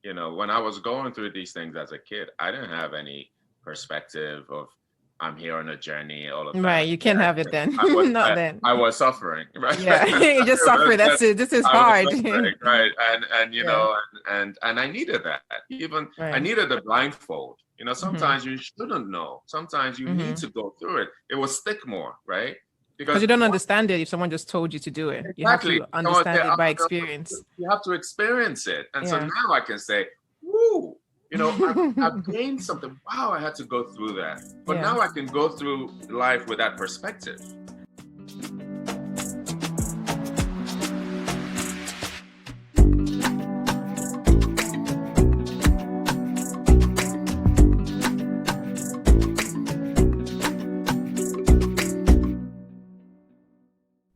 when I was going through these things as a kid, I didn't have any perspective of I'm here on a journey, all of Right. that. You can't have it then. I was Not I, then. I was suffering, right? Yeah. You just suffer. That's it. This is I was hard. suffering, right? And Yeah. and I needed that. Even I Right. needed the blindfold. Mm-hmm. Sometimes you shouldn't know. Sometimes you need Mm-hmm. to go through it. It will stick more, right? Because Because you don't understand it if someone just told you to do it. You have exactly. to Someone say, understand it by experience. you have to experience it. And so Yeah. now I can say, woo, I've gained something. Wow, I had to go through that. But Yeah. now I can go through life with that perspective.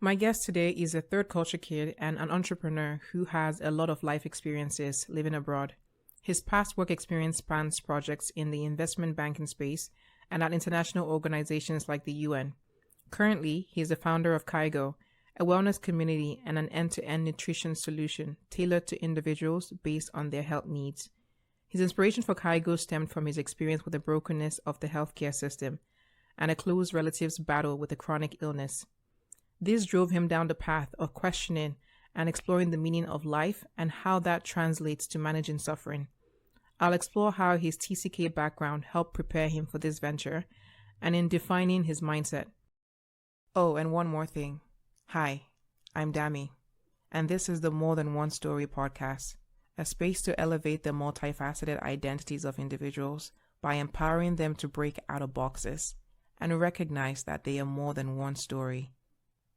My guest today is a third culture kid and an entrepreneur who has a lot of life experiences living abroad. His past work experience spans projects in the investment banking space and at international organizations like the UN. Currently, he is the founder of Kaigo, a wellness community and an end-to-end nutrition solution tailored to individuals based on their health needs. His inspiration for Kaigo stemmed from his experience with the brokenness of the healthcare system and a close relative's battle with a chronic illness. This drove him down the path of questioning and exploring the meaning of life and how that translates to managing suffering. I'll explore how his TCK background helped prepare him for this venture and in defining his mindset. Oh, and one more thing. Hi, I'm Dami, and this is the More Than One Story podcast, a space to elevate the multifaceted identities of individuals by empowering them to break out of boxes and recognize that they are more than one story.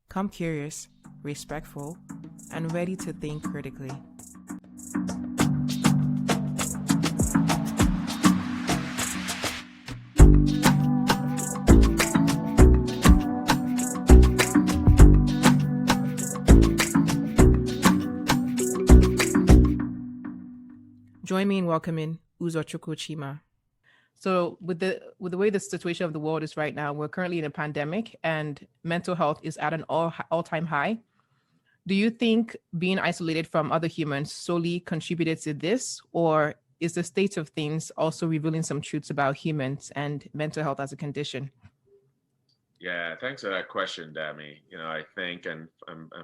Come curious, respectful, and ready to think critically. Join me in welcoming Uzo Chima. So with the way the situation of the world is right now, we're currently in a pandemic and mental health is at an all-time high. Do you think being isolated from other humans solely contributed to this, or is the state of things also revealing some truths about humans and mental health as a condition? Yeah, thanks for that question, Dami. I think, and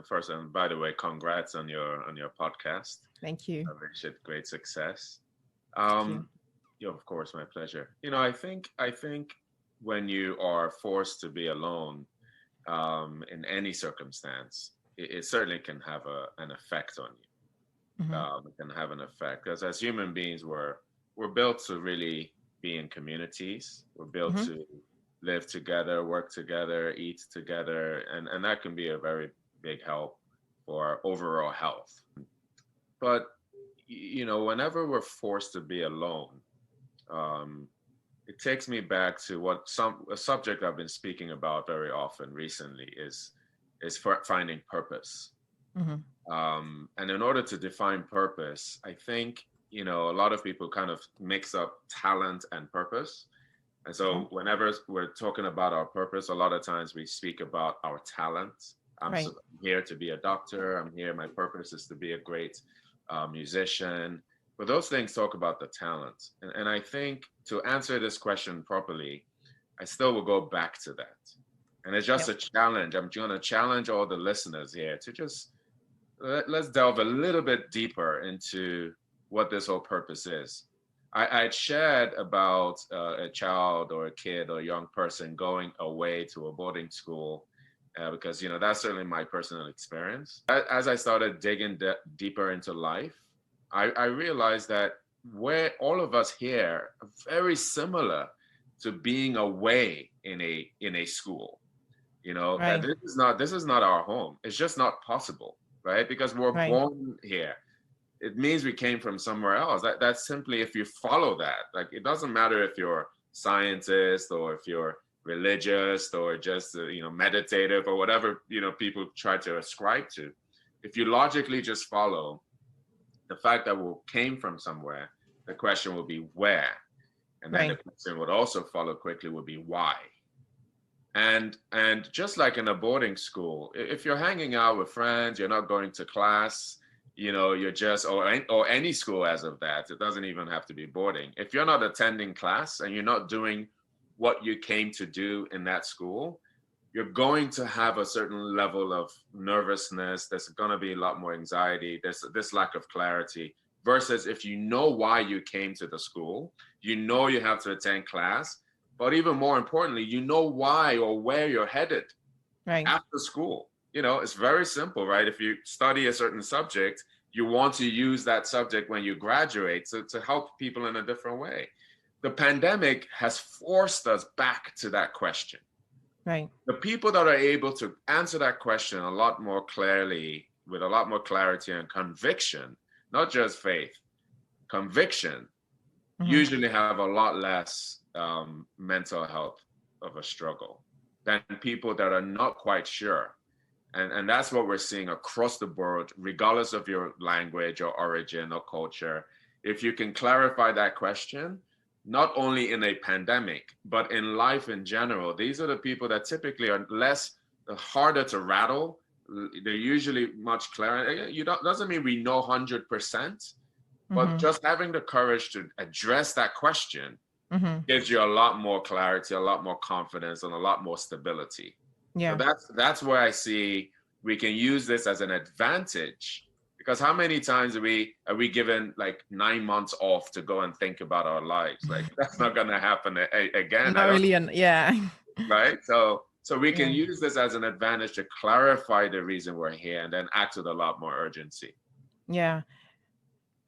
first, and by the way, congrats on your podcast. Thank you. I wish it great success. Thank you. Um, yeah, of course, my pleasure. I think when you are forced to be alone, in any circumstance, it certainly can have an effect on you. Mm-hmm. It can have an effect because as human beings, we're built to really be in communities. We're built Mm-hmm. to live together, work together, eat together, and that can be a very big help for overall health. But whenever we're forced to be alone, um, it takes me back to what some a subject I've been speaking about very often recently is finding purpose. Mm-hmm. And in order to define purpose, I think a lot of people kind of mix up talent and purpose. And Okay. so whenever we're talking about our purpose, a lot of times we speak about our talent. Right. I'm here to be a doctor. I'm here. My purpose is to be a great musician. But those things talk about the talent. And I think to answer this question properly, I still will go back to that. And it's just Yep. a challenge. I'm going to challenge all the listeners here to just let's delve a little bit deeper into what this whole purpose is. I shared about a child or a kid or a young person going away to a boarding school because that's certainly my personal experience. As I started digging deeper into life, I realized that where all of us here are very similar to being away in a school. That Right. this is not our home. It's just not possible, right? Because we're Right. born here. It means we came from somewhere else. That's simply if you follow that. Like it doesn't matter if you're scientist or if you're religious or just meditative or whatever people try to ascribe to. If you logically just follow the fact that we came from somewhere, the question will be where, and then the Right. question would also follow quickly would be why. And just like in a boarding school, if you're hanging out with friends, you're not going to class, you're just, or any school as of that, it doesn't even have to be boarding. If you're not attending class and you're not doing what you came to do in that school, you're going to have a certain level of nervousness. There's going to be a lot more anxiety. There's this lack of clarity versus if you know why you came to the school, you have to attend class, but even more importantly, you know why or where you're headed Right. after school. It's very simple, right? If you study a certain subject, you want to use that subject when you graduate to help people in a different way. The pandemic has forced us back to that question. Right. The people that are able to answer that question a lot more clearly, with a lot more clarity and conviction, not just faith, conviction, usually have a lot less mental health of a struggle than people that are not quite sure. And that's what we're seeing across the board, regardless of your language or origin or culture. If you can clarify that question, not only in a pandemic, but in life in general, these are the people that typically are harder to rattle. They're usually much clearer. Doesn't mean we know 100%, but just having the courage to address that question gives you a lot more clarity, a lot more confidence, and a lot more stability. Yeah. So that's where I see we can use this as an advantage, because how many times are we given like 9 months off to go and think about our lives? Like that's not going to happen again. Not really yeah. Right. So we can Yeah. use this as an advantage to clarify the reason we're here and then act with a lot more urgency. Yeah.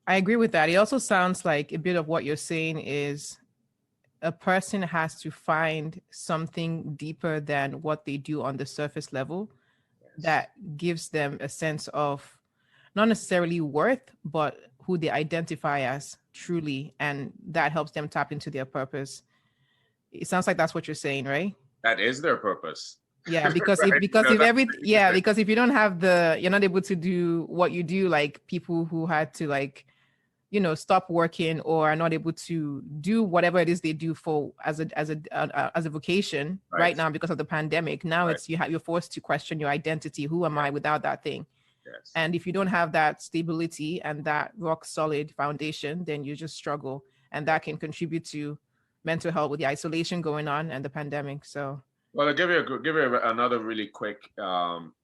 I agree with that. It also sounds like a bit of what you're saying is a person has to find something deeper than what they do on the surface level that gives them a sense of not necessarily worth, but who they identify as truly. And that helps them tap into their purpose. It sounds like that's what you're saying, right? That is their purpose. Yeah, because Right? because if you don't have you're not able to do what you do, like people who had to stop working or are not able to do whatever it is they do for as a vocation right now because of the pandemic. Now it's you're forced to question your identity. Who am I without that thing? Yes. And if you don't have that stability and that rock solid foundation, then you just struggle, and that can contribute to mental health with the isolation going on and the pandemic. So well, I'll give you another really quick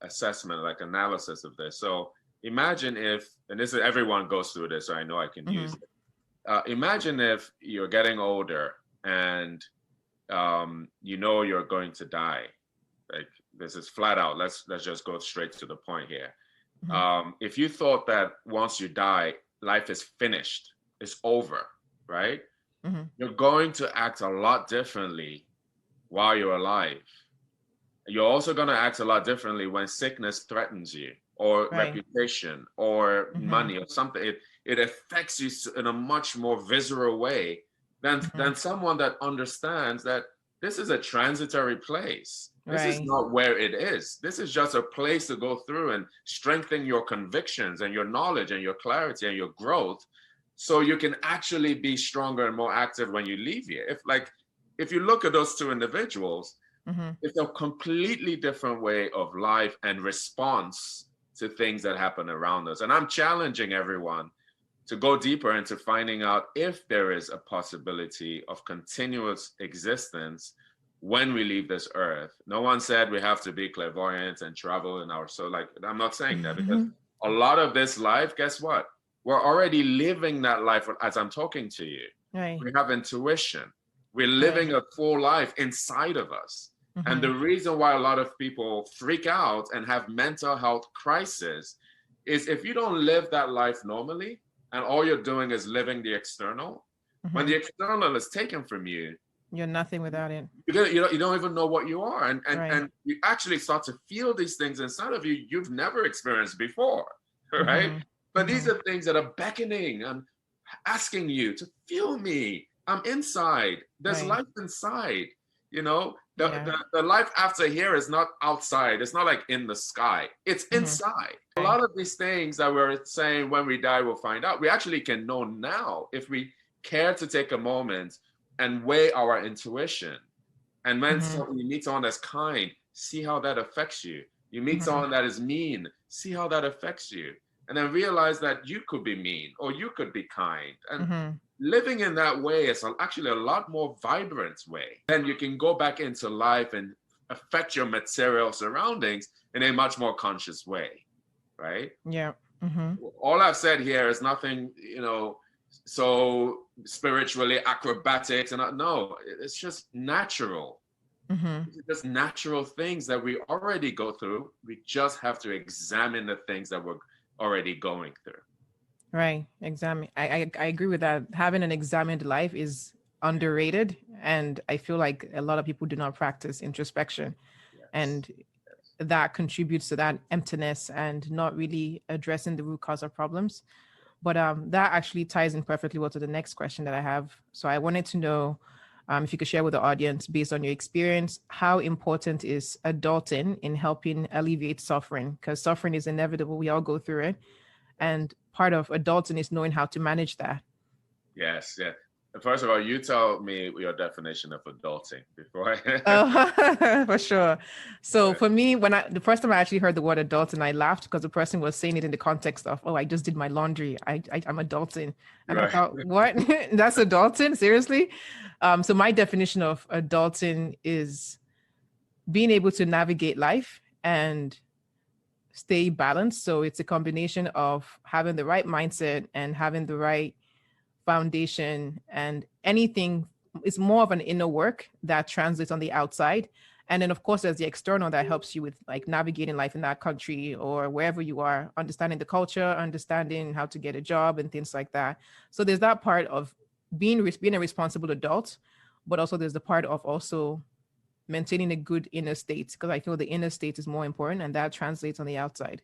assessment, like analysis of this. So imagine if, and this is everyone goes through this, so I know I can use it. Imagine if you're getting older and you're going to die. Like this is flat out. Let's just go straight to the point here. If you thought that once you die, life is finished, it's over, right? You're going to act a lot differently while you're alive. You're also going to act a lot differently when sickness threatens you, or reputation, or money, or something. It affects you in a much more visceral way than someone that understands that this is a transitory place. This is not where it is. This is just a place to go through and strengthen your convictions and your knowledge and your clarity and your growth, so you can actually be stronger and more active when you leave here. If you look at those two individuals, it's a completely different way of life and response to things that happen around us. And I'm challenging everyone to go deeper into finding out if there is a possibility of continuous existence when we leave this earth. No one said we have to be clairvoyant and travel in our soul. Like, I'm not saying that, because a lot of this life, guess what? We're already living that life as I'm talking to you. We have intuition. We're living a full life inside of us. And the reason why a lot of people freak out and have mental health crisis is if you don't live that life normally and all you're doing is living the external, when the external is taken from you, you're nothing without it. You don't even know what you are. And you actually start to feel these things inside of you you've never experienced before, right? But these are things that are beckoning and asking you to feel me. I'm inside. There's life inside. The life after here is not outside. It's not like in the sky. It's inside. A lot of these things that we're saying when we die, we'll find out. We actually can know now if we care to take a moment and weigh our intuition. And when you meet someone that's kind, see how that affects you. You meet someone that is mean, see how that affects you. and then realize that you could be mean or you could be kind. And Mm-hmm. living in that way is actually a lot more vibrant way. Then you can go back into life and affect your material surroundings in a much more conscious way, right? Yeah. Mm-hmm. All I've said here is nothing, so spiritually acrobatics, and no, it's just natural. Mm-hmm. These are just natural things that we already go through. We just have to examine the things that we're already going through. Right. Examine. I agree with that. Having an examined life is underrated. And I feel like a lot of people do not practice introspection. Yes. And that contributes to that emptiness and not really addressing the root cause of problems. But that actually ties in perfectly well to the next question that I have. So I wanted to know if you could share with the audience, based on your experience, how important is adulting in helping alleviate suffering? Because suffering is inevitable. We all go through it. And part of adulting is knowing how to manage that. Yes, yeah. First of all, you tell me your definition of adulting before I. Oh, for sure. So for me, when the first time I actually heard the word adult, and I laughed because the person was saying it in the context of, "Oh, I just did my laundry. I'm adulting," and I Right. thought, "What? That's adulting? Seriously?" So my definition of adulting is being able to navigate life and stay balanced. So it's a combination of having the right mindset and having the right foundation, and anything is more of an inner work that translates on the outside. And then of course there's the external that helps you with like navigating life in that country or wherever you are, understanding the culture, understanding how to get a job and things like that. So there's that part of being a responsible adult, but also there's the part of also maintaining a good inner state, because I feel the inner state is more important and that translates on the outside.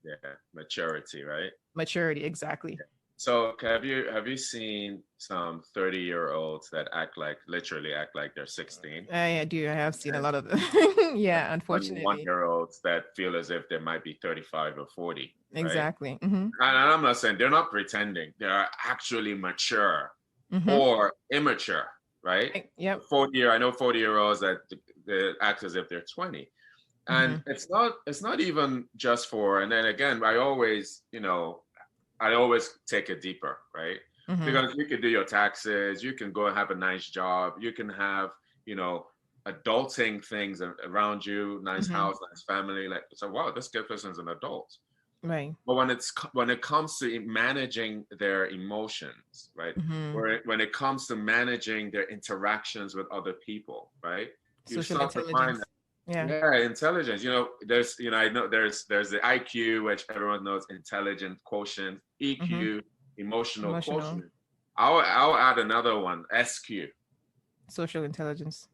Yeah, maturity, right? Maturity, exactly. So have you seen some 30-year-olds that literally act like they're 16? I do. I have seen a And lot of them. Yeah, one unfortunately. year olds that feel as if they might be 35 or 40, right? Exactly. Mm-hmm. And I'm not saying they're not pretending, they are actually mature Mm-hmm. or immature, right? Yep. 40 year, I know 40-year-olds that they act as if they're 20. Mm-hmm. And it's not even just for, and then again, I always take it deeper, right? Mm-hmm. Because you can do your taxes, you can go and have a nice job, you can have, you know, adulting things around you, nice Mm-hmm. house, nice family. Like, so wow, this good person's an adult. Right. But when it comes to managing their emotions, right? Mm-hmm. When it comes to managing their interactions with other people, right? You Social start to find intelligence. Yeah. yeah, intelligence. I know there's the IQ, which everyone knows, intelligence quotient, Mm-hmm. EQ, emotional Emotional. quotient. I'll add another one, SQ. Social intelligence.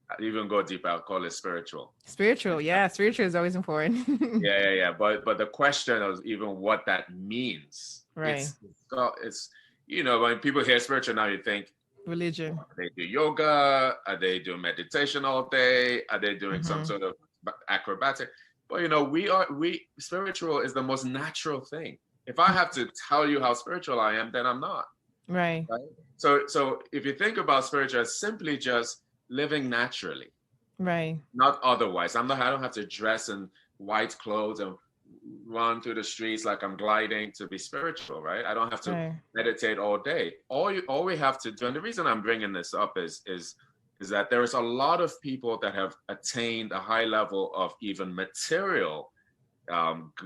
I even go deeper. I'll call it spiritual. Spiritual. Yeah. Spiritual is always important. Yeah, yeah, yeah. But the question is even what that means. Right. It's when people hear spiritual now, you think, Religion. they do yoga? Are they doing meditation all day? Are they doing some Mm-hmm. sort of acrobatic? But we spiritual is the most natural thing. If I have to tell you how spiritual I am, then I'm not. Right. Right. So if you think about spiritual as simply just living naturally, Right. not otherwise. I don't have to dress in white clothes and run through the streets like I'm gliding to be spiritual, right? I don't have to Right. meditate all day. All we have to do, and the reason I'm bringing this up is that there is a lot of people that have attained a high level of even material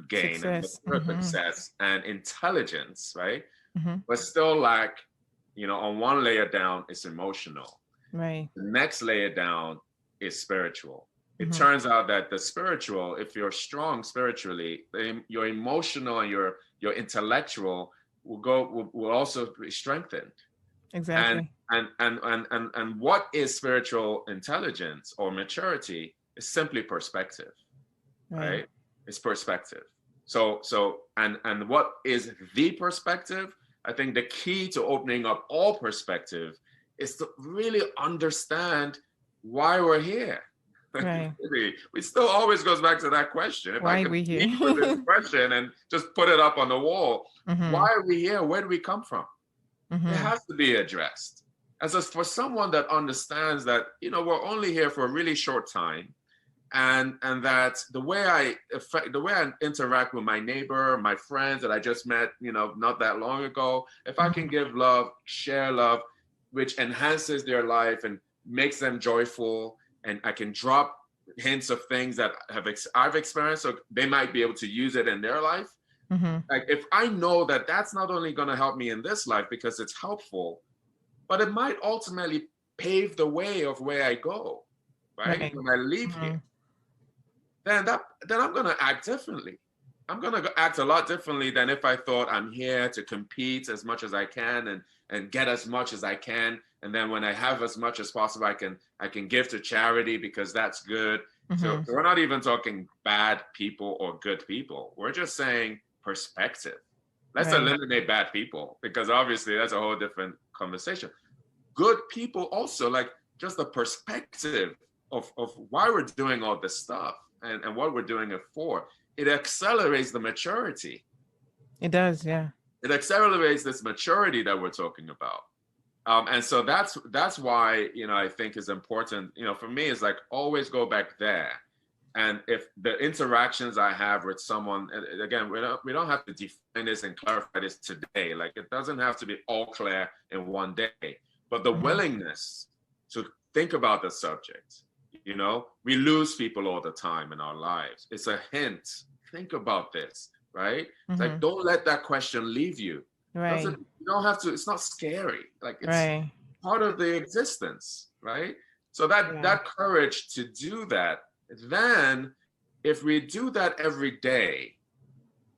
gain and Success. material Mm-hmm. success and intelligence, right? Mm-hmm. But still lack, on one layer down, it's emotional. Right. The next layer down is spiritual. It Mm-hmm. turns out that the spiritual, if you're strong spiritually, your emotional and your intellectual will also be strengthened. And Exactly. and what is spiritual intelligence or maturity is simply perspective, Right. right? It's perspective. So what is the perspective? I think the key to opening up all perspective is to really understand why we're here. Right. We still always goes back to that question. If I Why are could we leave here? with this question and just put it up on the wall, why Mm-hmm. are we here? Where do we come from? It Mm-hmm. has to be addressed. For someone that understands that, we're only here for a really short time, and that the way I interact with my neighbor, my friends that I just met, not that long ago, if I can give love, share love, which enhances their life and makes them joyful, and I can drop hints of things that I've experienced, so they might be able to use it in their life. Like if I know that that's not only going to help me in this life because it's helpful, but it might ultimately pave the way of where I go, right? When I leave here, then I'm going to act differently. I'm going to act a lot differently than if I thought I'm here to compete as much as I can and get as much as I can, and then when I have as much as possible, I can give to charity because that's good. So we're not even talking bad people or good people. We're just saying perspective. Let's eliminate bad people, because obviously that's a whole different conversation. Good people also, like just the perspective of why we're doing all this stuff and what we're doing it for. It accelerates the maturity. It does, yeah. It accelerates this maturity that we're talking about. And so that's why, I think is important, for me, is like always go back there. And if the interactions I have with someone, and again, we don't have to define this and clarify this today. Like it doesn't have to be all clear in one day, but the willingness to think about the subject. We lose people all the time in our lives. It's a hint. Think about this, right? It's like, don't let that question leave you. Right. You don't have to, it's not scary. Like it's part of the existence, right? So that courage to do that, then if we do that every day,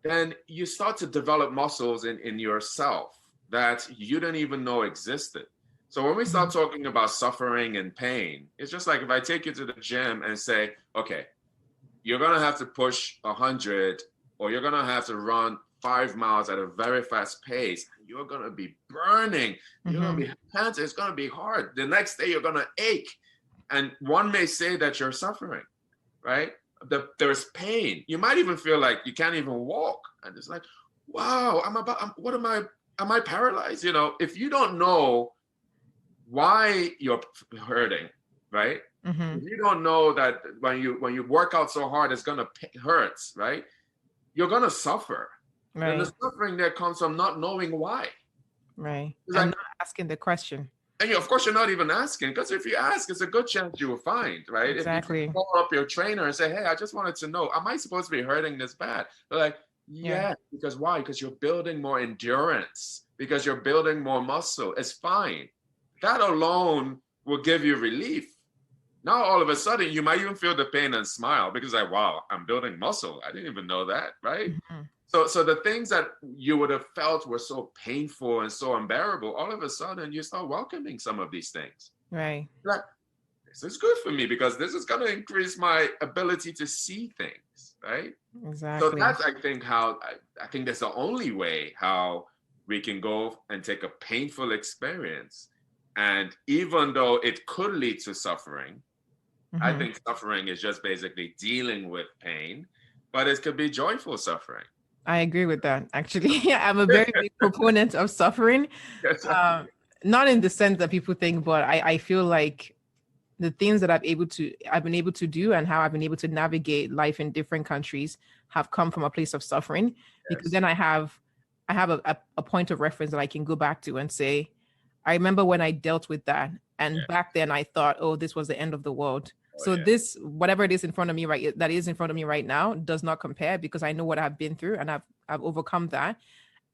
then you start to develop muscles in yourself that you didn't even know existed. So when we start talking about suffering and pain, it's just like if I take you to the gym and say, okay, you're going to have to push 100, or you're going to have to run 5 miles at a very fast pace. You're going to be burning. You're going to be panting. It's going to be hard. The next day, you're going to ache. And one may say that you're suffering, right? There's pain. You might even feel like you can't even walk. And it's like, wow, am I paralyzed? If you don't know why you're hurting, right? If you don't know that when you work out so hard, it's gonna hurt, right? You're gonna suffer. Right. And the suffering there comes from not knowing why. Right. And not asking the question. And of course, you're not even asking, because if you ask, it's a good chance you will find, right? Exactly. If you call up your trainer and say, hey, I just wanted to know, am I supposed to be hurting this bad? They're like, yeah. Because why? Because you're building more endurance, because you're building more muscle. It's fine. That alone will give you relief. Now, all of a sudden, you might even feel the pain and smile because like, wow, I'm building muscle. I didn't even know that, right? So the things that you would have felt were so painful and so unbearable, all of a sudden you start welcoming some of these things. Right. Like, this is good for me because this is going to increase my ability to see things, right? Exactly. So that's, I think, how I think that's the only way how we can go and take a painful experience. And even though it could lead to suffering, I think suffering is just basically dealing with pain, but it could be joyful suffering. I agree with that. Actually, I'm a very big proponent of suffering. Not in the sense that people think, but I feel like the things that I've been able to do and how I've been able to navigate life in different countries have come from a place of suffering. Because then I have a point of reference that I can go back to and say, I remember when I dealt with that. And back then I thought, oh, this was the end of the world. This, whatever it is in front of me right now, does not compare, because I know what I've been through and I've overcome that.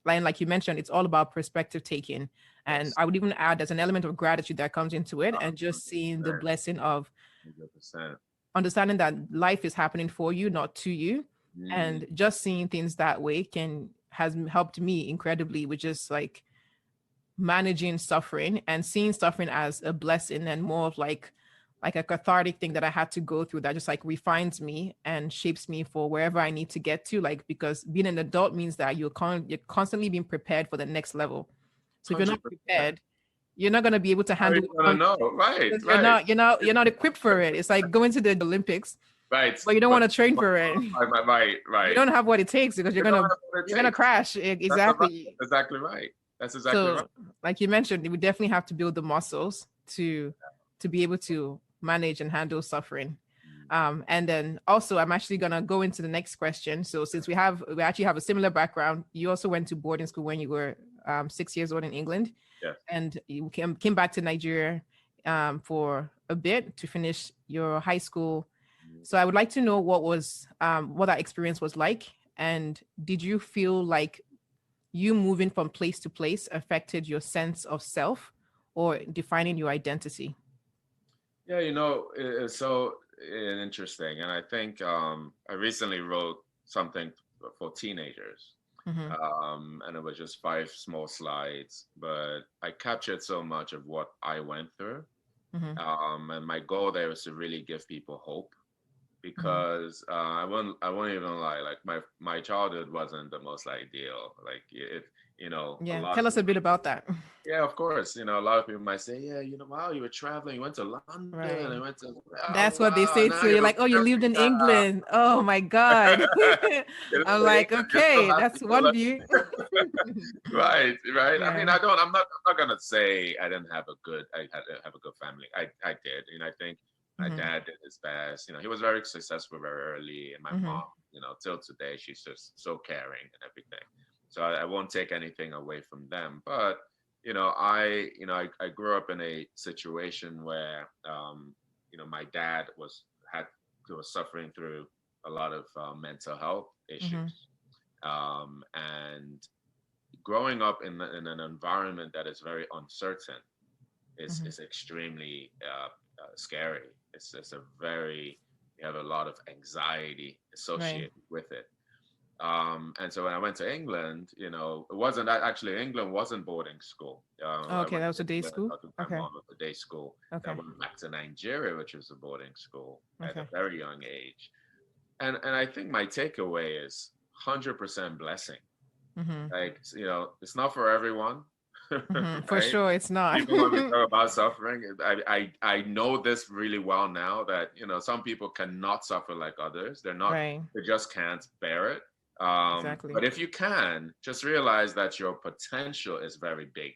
And like you mentioned, it's all about perspective taking. And I would even add there's an element of gratitude that comes into it, and just seeing the blessing of 100%. Understanding that life is happening for you, not to you. And just seeing things that way has helped me incredibly with just like managing suffering and seeing suffering as a blessing, and more of like a cathartic thing that I had to go through that just like refines me and shapes me for wherever I need to get to. Like, because being an adult means that you're constantly being prepared for the next level. So if you're not prepared, you're not going to be able to handle it. Right. You're not equipped for it. It's like going to the Olympics. Right. But you don't want to train for it. Right. You don't have what it takes, because you're gonna crash. Exactly. That's exactly right. That's exactly right. Like you mentioned, we definitely have to build the muscles to be able to manage and handle suffering. And then also, I'm actually gonna go into the next question. So since we actually have a similar background, you also went to boarding school when you were 6 years old in England, Yeah. and you came back to Nigeria for a bit to finish your high school. So I would like to know what that experience was like, and did you feel like you moving from place to place affected your sense of self or defining your identity? Yeah, it's so interesting. And I think I recently wrote something for teenagers. Mm-hmm. And it was just 5 small slides, but I captured so much of what I went through. Mm-hmm. And my goal there was to really give people hope Mm-hmm. because I won't even lie, like my childhood wasn't the most ideal. Like a Yeah, lot of tell us a people. bit about that. Yeah, of course. A lot of people might say, yeah, wow, you were traveling, you went to London, and Right. you went to, That's wow, what they wow, say now too. you You're have a like, oh, you lived in visa. England. Oh my God. I'm like, You're so okay, happy. that's one view. Right, right. I mean, Yeah. I'm not gonna say I didn't have I had to have a good family. I did. I think my Mm-hmm. dad did his best. He was very successful very early, and my Mm-hmm. mom, till today, she's just so caring and everything. So I won't take anything away from them. But I grew up in a situation where my dad was suffering through a lot of mental health Mm-hmm. issues, and growing up in an environment that is very uncertain is Mm-hmm. is extremely scary. It's a very you have a lot of anxiety Right. associated with it. And so when I went to England, it wasn't that actually England wasn't boarding school. I Okay, went that was to a day England, school. I took my Okay. mom to day school. I Okay. went back to Nigeria, which was a boarding school at a Okay. very young age. And I think my takeaway is 100% blessing. Mm-hmm. Like, it's not for everyone, Mm-hmm. For right? sure, it's not. Even when we talk about suffering, I know this really well now that, some people cannot suffer like others. Right. They just can't bear it. Exactly. But if you can, just realize that your potential is very big.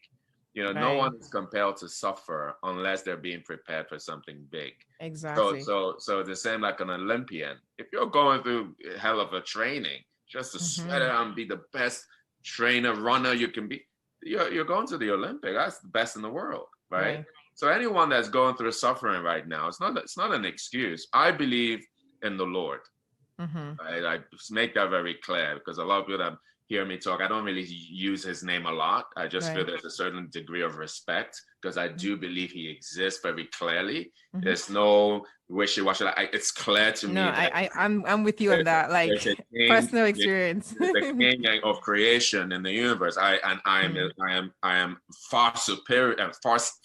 No Right. one is compelled to suffer unless they're being prepared for something big. So, Exactly. so the same like an Olympian. If you're going through hell of a training just to sweat Mm-hmm. out and be the best trainer runner you can be, you're going to the Olympic. That's the best in the world, right? Right. So anyone that's going through suffering right now, it's not an excuse. I believe in the Lord. Mm-hmm. I make that very clear because a lot of people that hear me talk, I don't really use his name a lot. I just feel Right. there's a certain degree of respect because I do believe he exists very clearly. Mm-hmm. There's no wishy-washy. It's clear to No, me that I'm with you on that. there's a Like king, personal experience. there's a king of creation in the universe. Mm. I am far superior and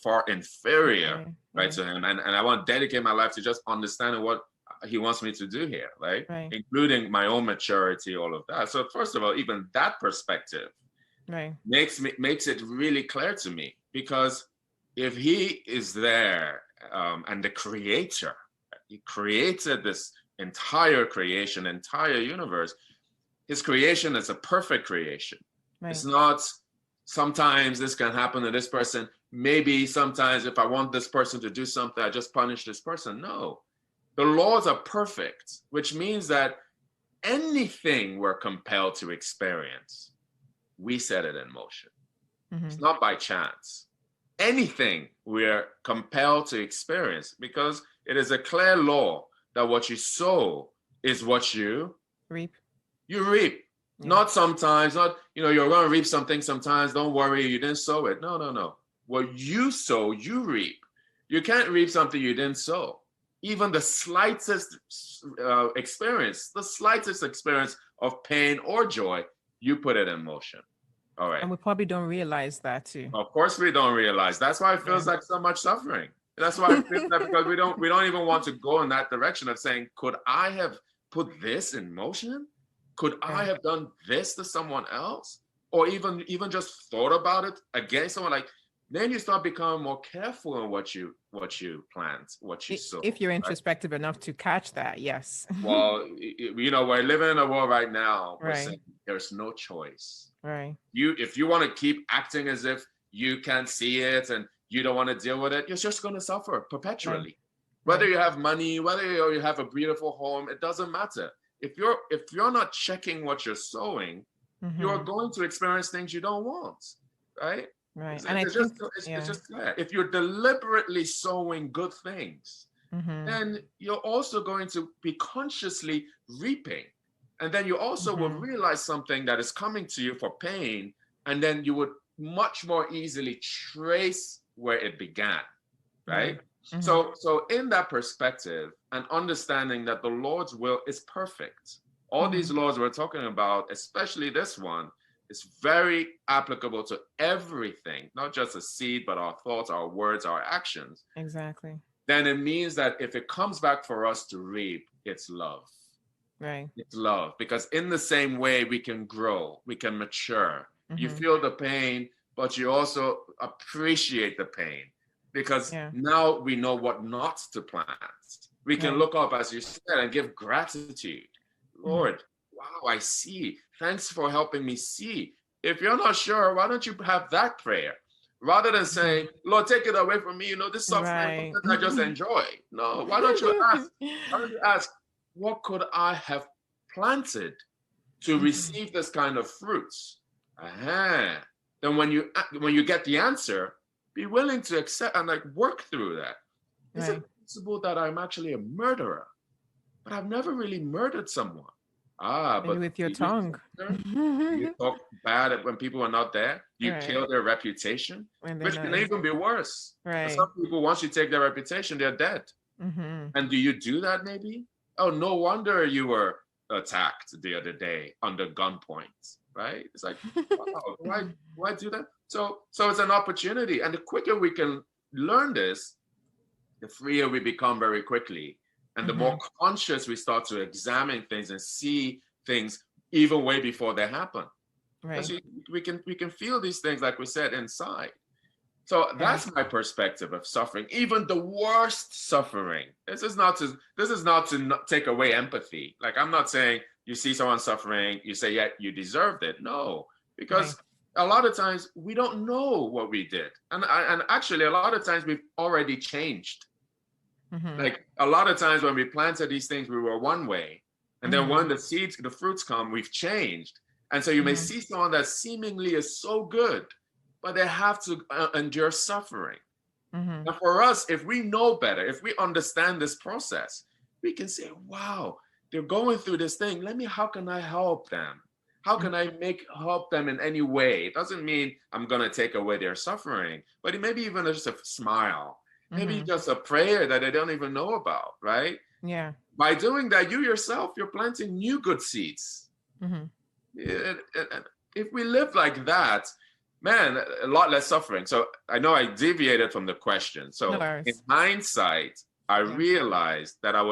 far inferior, Right. right, Yeah. to him. And I want to dedicate my life to just understanding what he wants me to do here, right? Right. Including my own maturity, all of that. So first of all, even that perspective Right. makes it really clear to me because if he is there and the creator, he created this entire creation, entire universe. His creation is a perfect creation. It's Right. not sometimes this can happen to this person. Maybe sometimes if I want this person to do something, I just punish this person. No, the laws are perfect, which means that anything we're compelled to experience, we set it in motion. Mm-hmm. It's not by chance. Anything we're compelled to experience because it is a clear law that what you sow is what Reap. you reap. Yeah. Not sometimes, not, you're going to reap something sometimes. Don't worry, you didn't sow it. No, no, no. What you sow, you reap. You can't reap something you didn't sow. Even the slightest the slightest experience of pain or joy, you put it in motion. All right. And we probably don't realize that too. Of course, we don't realize. That's why it Yeah. feels like so much suffering. That's why it feels like because we don't even want to go in that direction of saying, could I have put this in motion? Could I Yeah. have done this to someone else? Or even just thought about it against someone? Like then you start becoming more careful in what you plant, what you sow. If you're Right? introspective enough to catch that, yes. Well, we're living in a world right now. We're Right. saying there's no choice. Right. If you want to keep acting as if you can't see it and you don't want to deal with it, you're just going to suffer Right. perpetually. Whether Right. you have money, whether you have a beautiful home, it doesn't matter. If you're not checking what you're sowing, you're Mm-hmm. going to experience things you don't want, right? Right. It's, And I it's just think, it's yeah. just clear. If you're deliberately sowing good things, Mm-hmm. then you're also going to be consciously reaping. And then you also will Mm-hmm. realize something that is coming to you for pain, and then you would much more easily trace where it began, right? Right. Mm-hmm. So in that perspective, and understanding that the Lord's will is perfect. All Mm-hmm. these laws we're talking about, especially this one, is very applicable to everything, not just a seed, but our thoughts, our words, our actions. Exactly. Then it means that if it comes back for us to reap, it's love. Right. It's love. Because in the same way, we can grow, we can mature. You Mm-hmm. feel the pain, but you also appreciate the pain because Yeah. now we know what not to plant. We can Right. look up, as you said, and give gratitude. Mm-hmm. Lord, wow, I see. Thanks for helping me see. If you're not sure, why don't you have that prayer? Rather than Mm-hmm. saying, Lord, take it away from me, this suffering, Right. I just enjoy. No, why don't you ask? Why don't you ask, what could I have planted to Mm-hmm. receive this kind of fruits? Uh-huh. Then when you get the answer, be willing to accept and like work through that. Is it Right. possible that I'm actually a murderer, but I've never really murdered someone? Ah, Maybe but with your do you tongue. censor? Do you talk bad when people are not there? Do you Right. kill their reputation? When they're Which not can in. even be worse. For Right. some people, once you take their reputation, they're dead. Mm-hmm. And do you do that maybe? Oh, no wonder you were attacked the other day under gunpoint, right? It's like, wow, why do that? So it's an opportunity. And the quicker we can learn this, the freer we become very quickly. And the Mm-hmm. more conscious we start to examine things and see things even way before they happen. Because Right. we can feel these things, like we said, inside. So Yeah. that's my perspective of suffering, even the worst suffering. This is not to take away empathy. Like, I'm not saying you see someone suffering, you say, yeah, you deserved it. No, Right. because a lot of times we don't know what we did. And actually, a lot of times we've already changed. Mm-hmm. Like, a lot of times when we planted these things, we were one way. And then Mm-hmm. when the fruits come, we've changed. And so you may Mm-hmm. see someone that seemingly is so good, but they have to endure suffering. Mm-hmm. And for us, if we know better, if we understand this process, we can say, wow, they're going through this thing. How can I help them? How can I help them in any way? It doesn't mean I'm going to take away their suffering, but it maybe even just a smile, maybe Mm-hmm. just a prayer that they don't even know about, right? Yeah. By doing that, you yourself, you're planting new good seeds. Mm-hmm. If we live like that, man, a lot less suffering. So I know I deviated from the question. No So in worries. hindsight, I Yeah. realized that I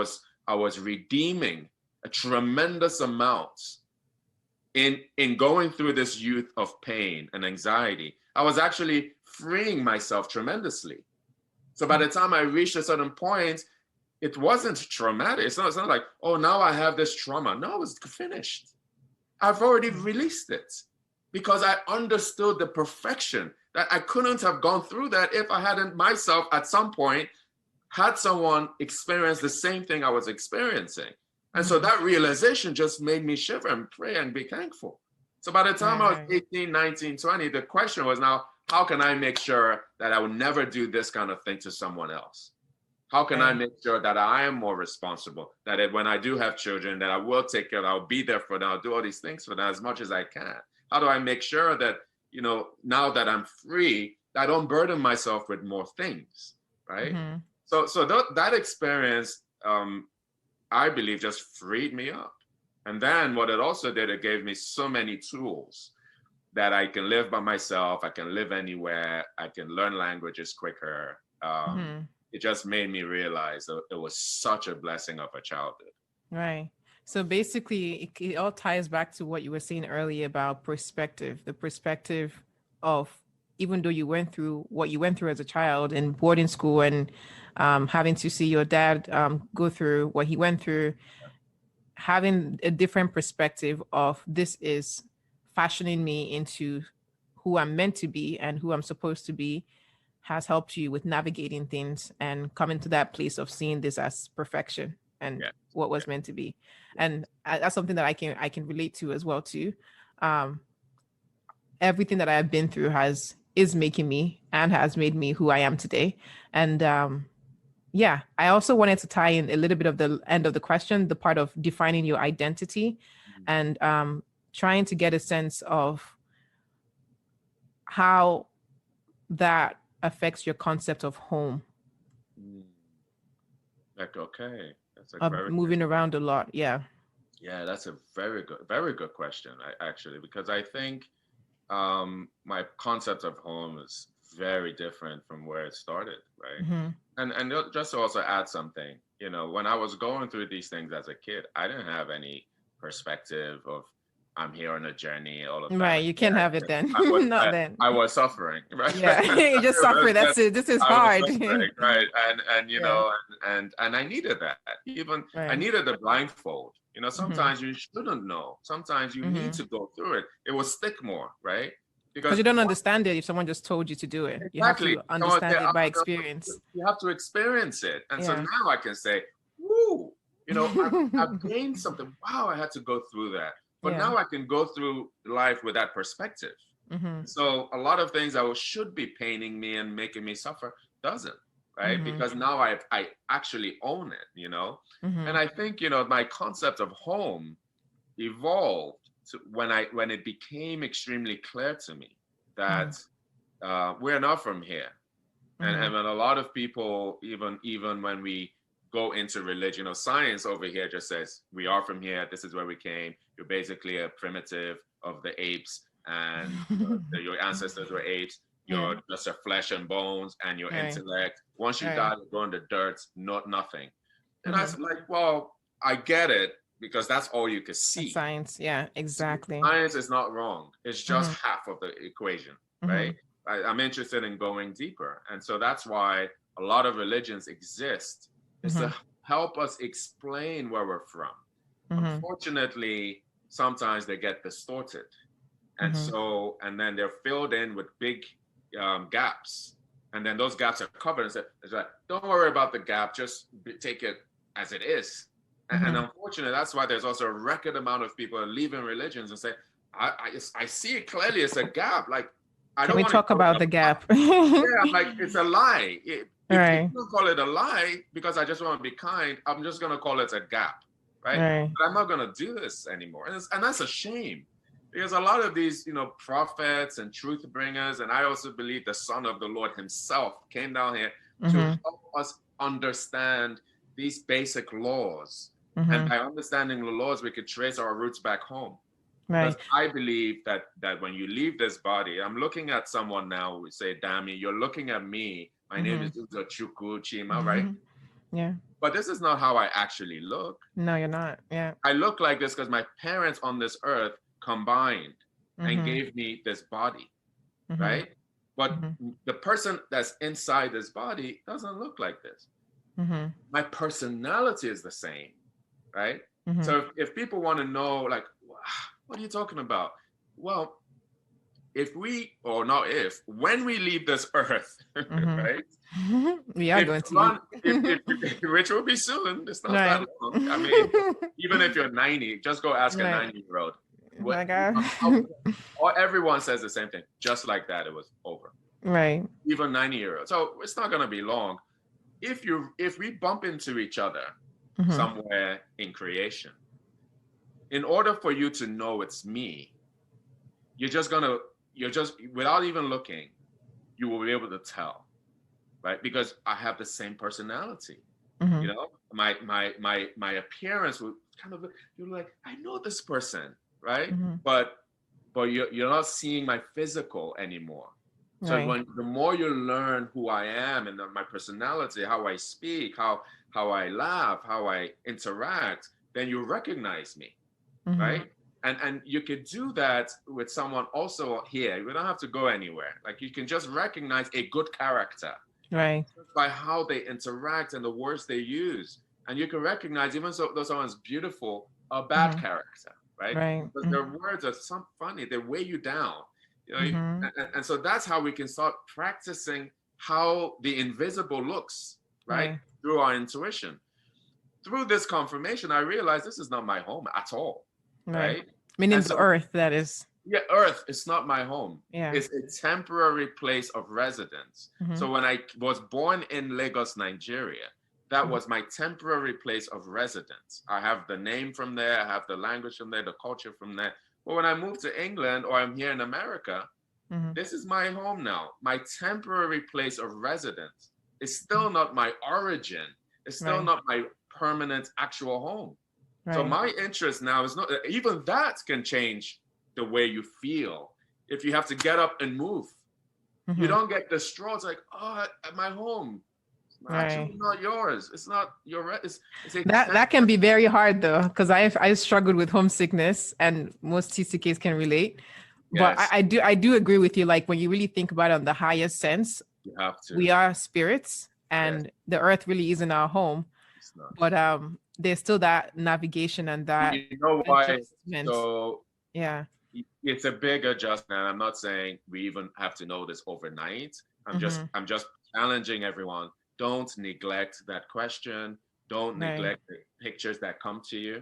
was redeeming a tremendous amount in going through this youth of pain and anxiety. I was actually freeing myself tremendously. So by Mm-hmm. the time I reached a certain point, it wasn't traumatic. It's not like, oh, now I have this trauma. No, it was finished. I've already released it because I understood the perfection that I couldn't have gone through that if I hadn't myself at some point had someone experience the same thing I was experiencing. And so Mm-hmm. that realization just made me shiver and pray and be thankful. So by the time Right. I was Right. 18, 19, 20, the question was now, how can I make sure that I would never do this kind of thing to someone else? How can I Right. make sure that I am more responsible? That when I do have children, that I will take care, I'll be there for them, I'll do all these things for them as much as I can. How do I make sure that, now that I'm free, I don't burden myself with more things, right? Mm-hmm. So that experience, I believe, just freed me up. And then what it also did, it gave me so many tools that I can live by myself, I can live anywhere, I can learn languages quicker. Mm-hmm. It just made me realize that it was such a blessing of a childhood. Right. So basically, it all ties back to what you were saying earlier about perspective, the perspective of even though you went through what you went through as a child in boarding school and having to see your dad go through what he went through, having a different perspective of this is fashioning me into who I'm meant to be and who I'm supposed to be, has helped you with navigating things and coming to that place of seeing this as perfection and Yeah. what was meant to be. And that's something that I can relate to as well too. Um, Everything that I have been through has is making me and has made me who I am today. And yeah, I also wanted to tie in a little bit of the end of the question, the part of defining your identity, Mhm. and trying to get a sense of how that affects your concept of home, Mm. Like, okay, that's a of very moving around a lot. Yeah. yeah, that's a very good question, actually, because I think my concept of home is very different from where it started, right? Mm-hmm. And just to also add something, when I was going through these things as a kid, I didn't have any perspective of I'm here on a journey, all of that. Right. Like, You yeah, can't have it then. I was Not I, then. I was suffering, right? Yeah. You just suffer. That's it. This is I was hard. suffering, right? And Yeah. and I needed that. Even I Right. needed the blindfold. Mm-hmm. Sometimes you shouldn't know. Sometimes you need Mm-hmm. to go through it. It will stick more, right? Because Because you don't understand it if someone just told you to do it. You have exactly, to understand it by experience. you have to experience it. And so Yeah. now I can say, woo, I've gained something. Wow, I had to go through that. But Yeah. now I can go through life with that perspective. Mm-hmm. So a lot of things that should be paining me and making me suffer doesn't, right? Mm-hmm. Because now I actually own it. Mm-hmm. And I think, my concept of home evolved to when it became extremely clear to me Mm-hmm. that we're not from here. And Mm-hmm. when a lot of people, even when we go into religion or science over here, just says we are from here. This is where we came. You're basically a primitive of the apes, and your ancestors were apes. Yeah. You're just a flesh and bones, and your Right. intellect. Once you Right. die, you go in the dirt, not nothing. And I Mm-hmm. was like, well, I get it because that's all you could That's see. science. Yeah. Exactly. Science is not wrong. It's just Mm-hmm. half of the equation, Mm-hmm. right? I'm interested in going deeper. And so that's why a lot of religions exist, is Mm-hmm. to help us explain where we're from. Mm-hmm. Unfortunately, sometimes they get distorted. Mm-hmm. And then they're filled in with big gaps. And then those gaps are covered and said, it's like, don't worry about the gap, just take it as it is. And Mm-hmm. unfortunately, that's why there's also a record amount of people leaving religions and say, I see it clearly, it's a gap. Like, I Can don't we want to talk call it about a the lie. gap? Yeah, I'm like, it's a lie. If Right. you don't call it a lie because I just want to be kind, I'm just going to call it a gap, right? Right. But I'm not going to do this anymore. And that's a shame because a lot of these, prophets and truth bringers, and I also believe the Son of the Lord himself came down here to Mm-hmm. help us understand these basic laws. And Mm-hmm. by understanding the laws, we could trace our roots back home. Because Right. I believe that when you leave this body, I'm looking at someone now, we say, Dami, you're looking at me. My name Mm-hmm. is Uzo Chima, right? Yeah. But this is not how I actually look. No, you're not. Yeah. I look like this because my parents on this earth combined and Mm-hmm. gave me this body, Mm-hmm. right? But Mm-hmm. the person that's inside this body doesn't look like this. Mm-hmm. My personality is the same, right? Mm-hmm. So if people want to know, like, what are you talking about? Well, when we leave this earth, right? Mm-hmm. We are If going you to leave. run, which will be soon, it's not that Right. long. I mean, even if you're 90, just go ask a Right. 90-year-old. What, Like I. or everyone says the same thing. Just like that, it was over. Right. Even 90-year-old. So it's not going to be long. If we bump into each other Mm-hmm. somewhere in creation, in order for you to know it's me, you're just without even looking, you will be able to tell, right? Because I have the same personality. Mm-hmm. My appearance would kind of, you're like, I know this person, right? Mm-hmm. But you're not seeing my physical anymore. So Right. the more you learn who I am and my personality, how I speak, how I laugh, how I interact, then you recognize me, Mm-hmm. right? And you could do that with someone also here. You don't have to go anywhere. Like, you can just recognize a good character Right. by how they interact and the words they use. And you can recognize, even though someone's beautiful, a bad Mm-hmm. character, right? Right. Because Mm-hmm. their words are some funny, they weigh you down. Mm-hmm. And so that's how we can start practicing how the invisible looks, right? Right. Through our intuition. Through this confirmation, I realized this is not my home at all, Right. right? Meaning And the so, earth, that is. yeah, Earth is not my home. Yeah. It's a temporary place of residence. Mm-hmm. So when I was born in Lagos, Nigeria, that was my temporary place of residence. I have the name from there, I have the language from there, the culture from there. But when I move to England or I'm here in America, Mm-hmm. this is my home now. My temporary place of residence is still not my origin. It's still Right. not my permanent actual home. So Right. my interest now is not, even that can change the way you feel. If you have to get up and move, you Mm-hmm. don't get distraught. It's like, oh, at my home, it's Right. actually not yours. It's not your, it's a That can be very hard though, because I struggled with homesickness, and most TCKs can relate. But yes, I do agree with you. Like when you really think about it on the highest sense, you have to. we are spirits, Yes, and the earth really isn't our home. it's not. But there's still that navigation and that You know why? adjustment. So Yeah. it's a big adjustment. I'm not saying we even have to know this overnight. Mm-hmm. I'm just challenging everyone. Don't neglect that question. Don't Right. neglect the pictures that come to you.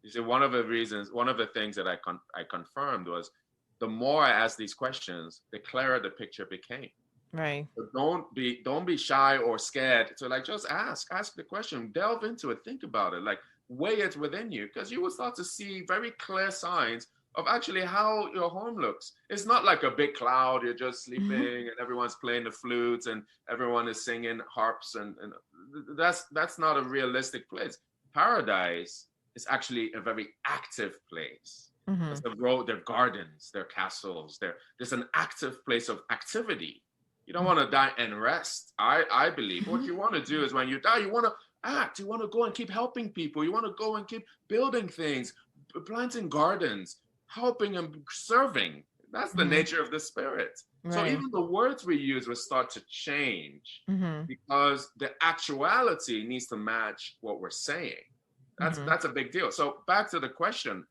You see, one of the reasons, one of the things that I confirmed was the more I asked these questions, the clearer the picture became. Right. So don't be shy or scared to like just ask the question, delve into it, think about it, like weigh it within you, because you will start to see very clear signs of actually how your home looks. It's not like a big cloud, you're just sleeping and everyone's playing the flutes and everyone is singing harps and that's not a realistic place. Paradise is actually a very active place. Mm-hmm. It's the road, their gardens, their castles, there's an active place of activity. You don't want to die and rest. I believe what you want to do is when you die, you want to act. You want to go and keep helping people. You want to go and keep building things, planting gardens, helping and serving. That's the Mm-hmm. nature of the spirit. So Right. even the words we use will start to change Mm-hmm. because the actuality needs to match what we're saying. Mm-hmm. That's a big deal. So back to the question.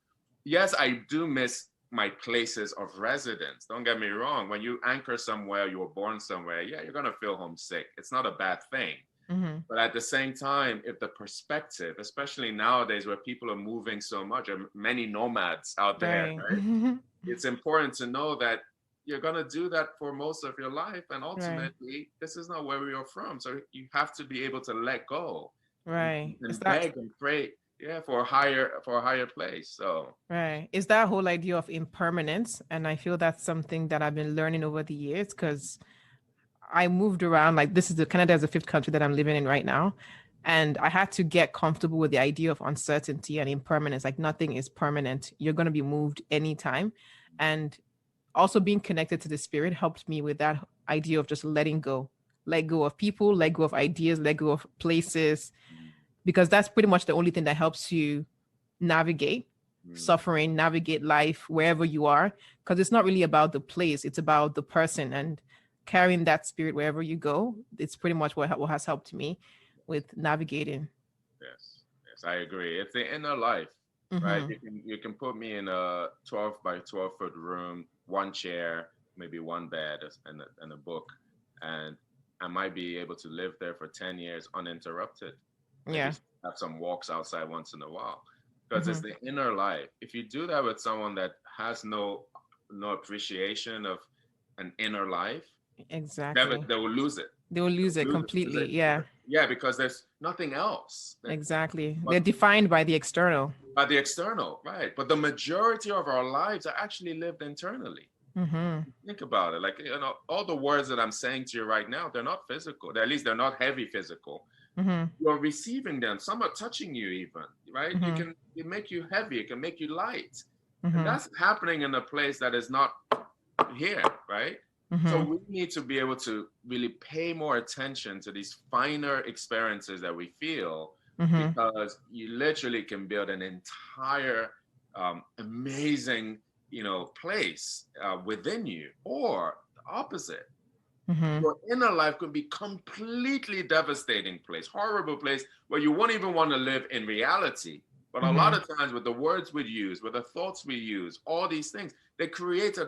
Yes, I do miss my places of residence. Don't get me wrong. When you anchor somewhere, you were born somewhere, yeah, you're gonna feel homesick. It's not a bad thing. Mm-hmm. But at the same time, if the perspective, especially nowadays where people are moving so much, or many nomads out there, Right. right? It's important to know that you're gonna do that for most of your life, and Right. ultimately, this is not where we are from. So you have to be able to let go and, Right. Is and that beg and pray, yeah, for a higher place. So right? Is that whole idea of impermanence? And I feel that's something that I've been learning over the years because I moved around. Like this is the Canada is the fifth country that I'm living in right now. And I had to get comfortable with the idea of uncertainty and impermanence. Like nothing is permanent. You're going to be moved anytime. And also being connected to the spirit helped me with that idea of just letting go. Let go of people, let go of ideas, let go of places, because that's pretty much the only thing that helps you navigate mm, suffering, navigate life wherever you are. Because it's not really about the place, it's about the person and carrying that spirit wherever you go. It's pretty much what has helped me with navigating. yes, yes, I agree. It's the inner life, right? Mm-hmm. You can put me in a 12 by 12-foot room, one chair, maybe one bed, and a book, and I might be able to live there for 10 years uninterrupted. Maybe Yeah. have some walks outside once in a while, because it's Mm-hmm. the inner life. If you do that with someone that has no appreciation of an inner life, Exactly. they will lose it. They will lose it Lose completely. it. Yeah, Yeah, because there's nothing else. exactly. But They're defined by the external. by the external, right? But the majority of our lives are actually lived internally. Mm-hmm. Think about it. Like, all the words that I'm saying to you right now, they're not physical. At least they're not heavy physical. Mm-hmm. You're receiving them. Some are touching you even, right? Mm-hmm. It make you heavy. It can make you light. And Mm-hmm. that's happening in a place that is not here, right? So Mm-hmm. we need to be able to really pay more attention to these finer experiences that we feel, Mm-hmm. because you literally can build an entire amazing, place within you, or the opposite. Mm-hmm. Your inner life could be completely devastating place, horrible place where you won't even want to live in reality. But a lot Mm-hmm. of times with the words we use, with the thoughts we use, all these things, they create a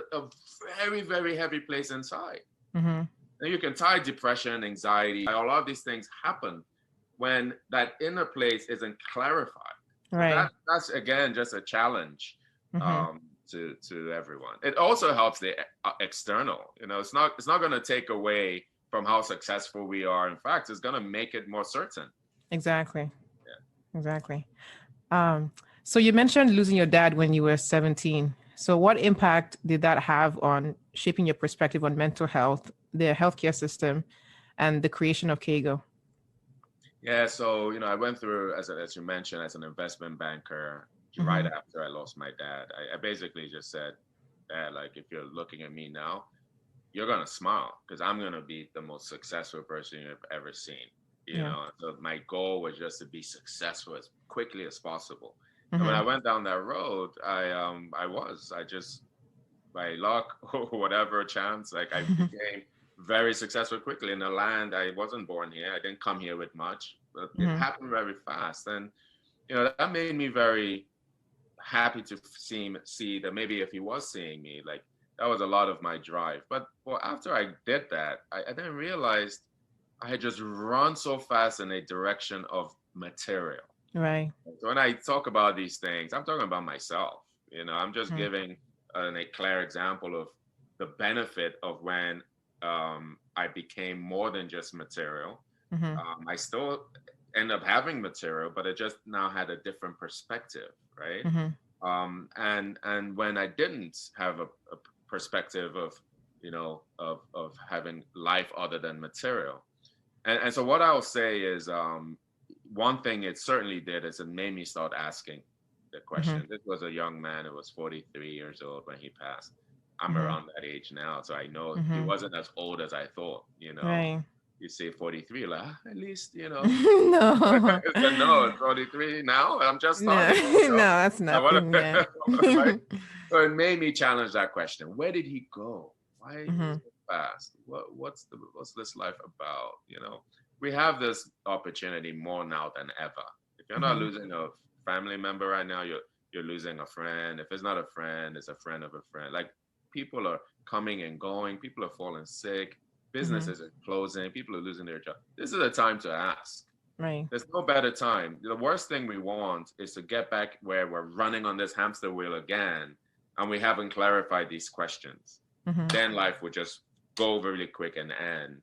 very, very heavy place inside. Mm-hmm. And you can tie depression, anxiety, a lot of these things happen when that inner place isn't clarified. So Right. that's again just a challenge Mm-hmm. to everyone. It also helps the external. It's not going to take away from how successful we are. In fact, it's going to make it more certain. Exactly. Yeah. Exactly. Um, so you mentioned losing your dad when you were 17. So what impact did that have on shaping your perspective on mental health, the healthcare system, and the creation of Kaigo? Yeah, so I went through as you mentioned as an investment banker right Mm-hmm. after I lost my dad. I basically just said, Dad, like if you're looking at me now, you're gonna smile because I'm gonna be the most successful person you've ever seen. Yeah. So my goal was just to be successful as quickly as possible. And when Mm-hmm. I went down that road, I just by luck or whatever chance, like I became very successful quickly in a land I wasn't born here. I didn't come here with much, but it Mm-hmm. happened very fast. And that made me very happy to see that maybe if he was seeing me, like that was a lot of my drive. But well, after I did that, I then realized I had just run so fast in a direction of material. Right. So when I talk about these things, I'm talking about myself. I'm just Mm-hmm. giving a clear example of the benefit of when I became more than just material. Mm-hmm. I still end up having material, but it just now had a different perspective, right? Mm-hmm. And when I didn't have a perspective of having life other than material, and so what I'll say is one thing it certainly did is it made me start asking the Mm-hmm. question. This was a young man who was 43 years old when he passed. I'm Mm-hmm. around that age now, so I know he Mm-hmm. wasn't as old as I thought. Right. You say 43, like at least No. it's a no, it's 43 now. I'm just No, starting. no, that's I want nothing. Yeah. to, right? So it made me challenge that question. Where did he go? Why Mm-hmm. so fast? What's this life about? We have this opportunity more now than ever. If you're not Mm-hmm. losing a family member right now, you're losing a friend. If it's not a friend, it's a friend of a friend. Like people are coming and going. People are falling sick. Mm-hmm. Businesses are closing. People are losing their job. This is a time to ask. Right. There's no better time. The worst thing we want is to get back where we're running on this hamster wheel again and we haven't clarified these questions. Mm-hmm. Then life would just go really quick and end.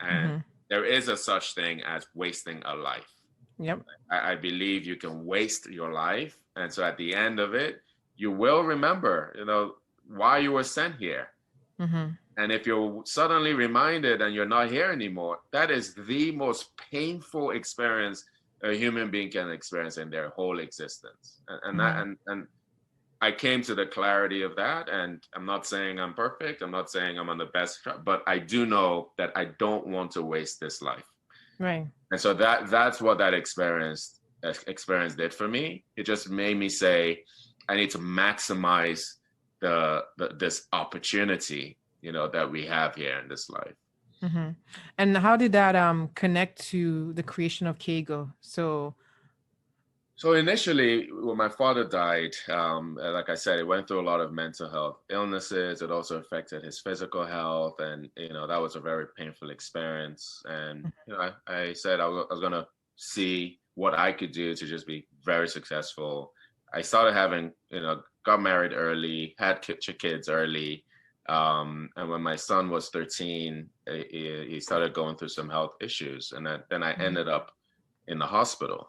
And Mm-hmm. there is a such thing as wasting a life. Yep. I believe you can waste your life. And so at the end of it, you will remember, why you were sent here. Mm-hmm. And if you're suddenly reminded and you're not here anymore, that is the most painful experience a human being can experience in their whole existence. And that Mm-hmm. and I came to the clarity of that. And I'm not saying I'm perfect. I'm not saying I'm on the best track, but I do know that I don't want to waste this life. Right. And so that's what that experience did for me. It just made me say, I need to maximize this opportunity, that we have here in this life. Mm-hmm. And how did that connect to the creation of Keigo? So So initially, when my father died, like I said, he went through a lot of mental health illnesses. It also affected his physical health, and that was a very painful experience. And I said I was gonna see what I could do to just be very successful. I started having, got married early, had kids early, and when my son was 13, he started going through some health issues, and then I Mhm. ended up in the hospital.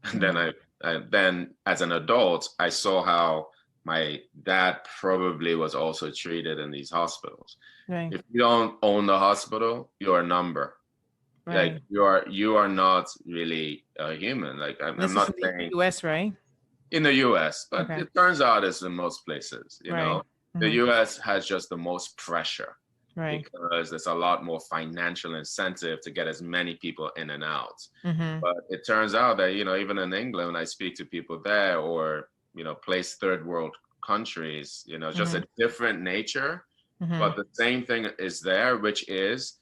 And then Mhm. then as an adult, I saw how my dad probably was also treated in these hospitals. Right. If you don't own the hospital, you're a number. Like Right. you are not really a human. Like I'm This is not in the saying US, right? in the US, but Okay. it turns out it's in most places. Right. The Mm-hmm. US has just the most pressure Right. because there's a lot more financial incentive to get as many people in and out. Mm-hmm. But it turns out that, even in England, when I speak to people there or, place third world countries, just Mm-hmm. a different nature, Mm-hmm. but the same thing is there, which is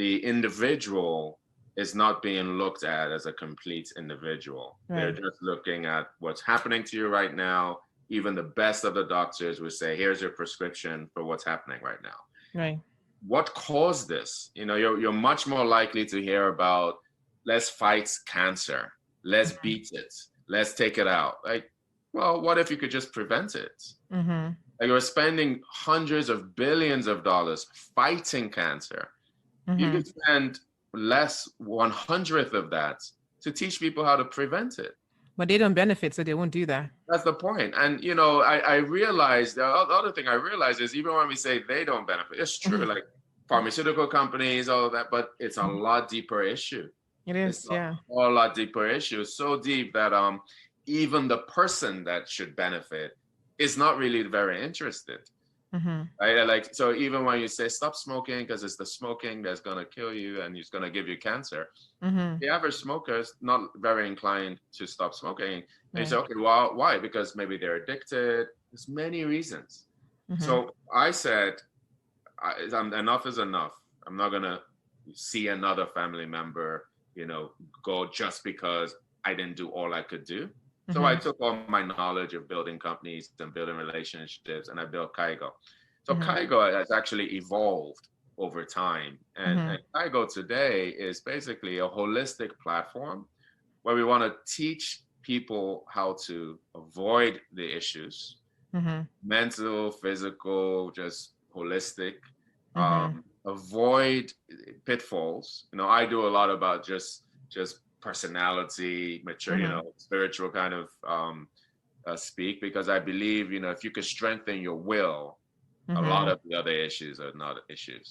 the individual is not being looked at as a complete individual. They're Right. just looking at what's happening to you right now. Even the best of the doctors would say, here's your prescription for what's happening right now. Right. what caused this? You're much more likely to hear about, let's fight cancer, let's beat it, let's take it out. Like, well, what if you could just prevent it? Mm-hmm. Like, we're spending hundreds of billions of dollars fighting cancer. You Mm-hmm. could spend less 1/100th of that to teach people how to prevent it. But they don't benefit, so they won't do that. That's the point. And I realized the other thing I realized is, even when we say they don't benefit, it's true. Like pharmaceutical companies, all of that, but it's a lot deeper issue. It It's is, yeah. a whole lot deeper issue. So deep that even the person that should benefit is not really very interested. Mm-hmm. Right? Like, so even when you say stop smoking because it's the smoking that's gonna kill you and it's gonna give you cancer, Mm-hmm. the average smoker is not very inclined to stop smoking. And you Right. say, okay, well, why? Because maybe they're addicted. There's many reasons. Mm-hmm. So I said, enough is enough. I'm not gonna see another family member, go just because I didn't do all I could do. So I took all my knowledge of building companies and building relationships, and I built Kaigo. So Mm-hmm. Kaigo has actually evolved over time. And, Mm-hmm. and Kaigo today is basically a holistic platform where we want to teach people how to avoid the issues, Mm-hmm. mental, physical, just holistic, Mm-hmm. avoid pitfalls. I do a lot about just personality, mature, Mm-hmm. spiritual kind of speak, because I believe, if you could strengthen your will, a lot Mm-hmm. of the other issues are not issues.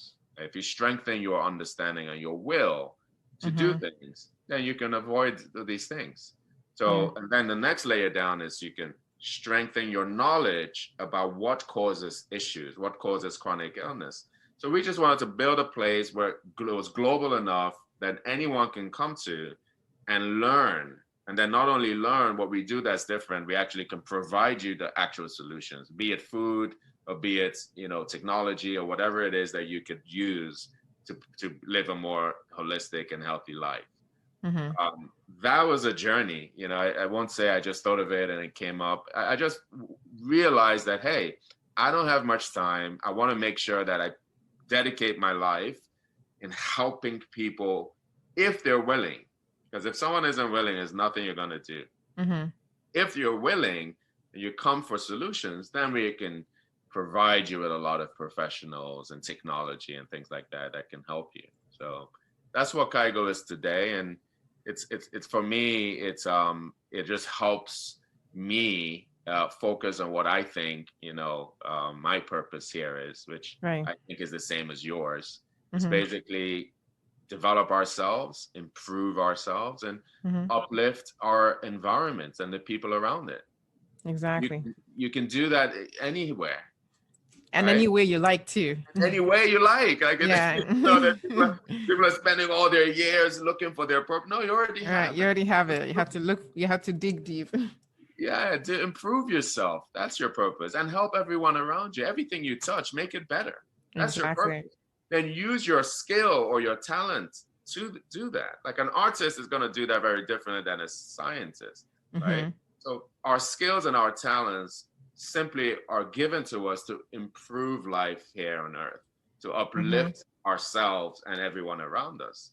If you strengthen your understanding and your will to do Mm-hmm. things, then you can avoid these things. Yeah. So, and then the next layer down is you can strengthen your knowledge about what causes issues, what causes chronic illness. So we just wanted to build a place where it was global enough that anyone can come to and learn. And then not only learn what we do that's different, we actually can provide you the actual solutions, be it food, or be it technology, or whatever it is that you could use to live a more holistic and healthy life. Mm-hmm. That was a journey. I won't say I just thought of it and it came up. I just realized that, hey, I don't have much time. I want to make sure that I dedicate my life in helping people if they're willing. Because if someone isn't willing, there's nothing you're going to do. Mm-hmm. If you're willing and you come for solutions, then we can provide you with a lot of professionals and technology and things like that can help you. So that's what Kaigo is today. And it's for me, it just helps me focus on what I think, my purpose here is, which Right. I think is the same as yours. It's Mm-hmm. basically develop ourselves, improve ourselves, and Mm-hmm. uplift our environment and the people around it. You Exactly. you can do that anywhere, And right? any way you like to. Any way you like. Like, Yeah. that people are spending all their years looking for their purpose. No, you already Right. have You it. already have it. You have to look, you have to dig deep. Yeah, to improve yourself. That's your purpose. And help everyone around you. Everything you touch, make it better. That's your Exactly. purpose. Then use your skill or your talent to do that. Like, an artist is going to do that very differently than a scientist, right? Mm-hmm. So our skills and our talents simply are given to us to improve life here on earth, to Mm-hmm. uplift ourselves and everyone around us.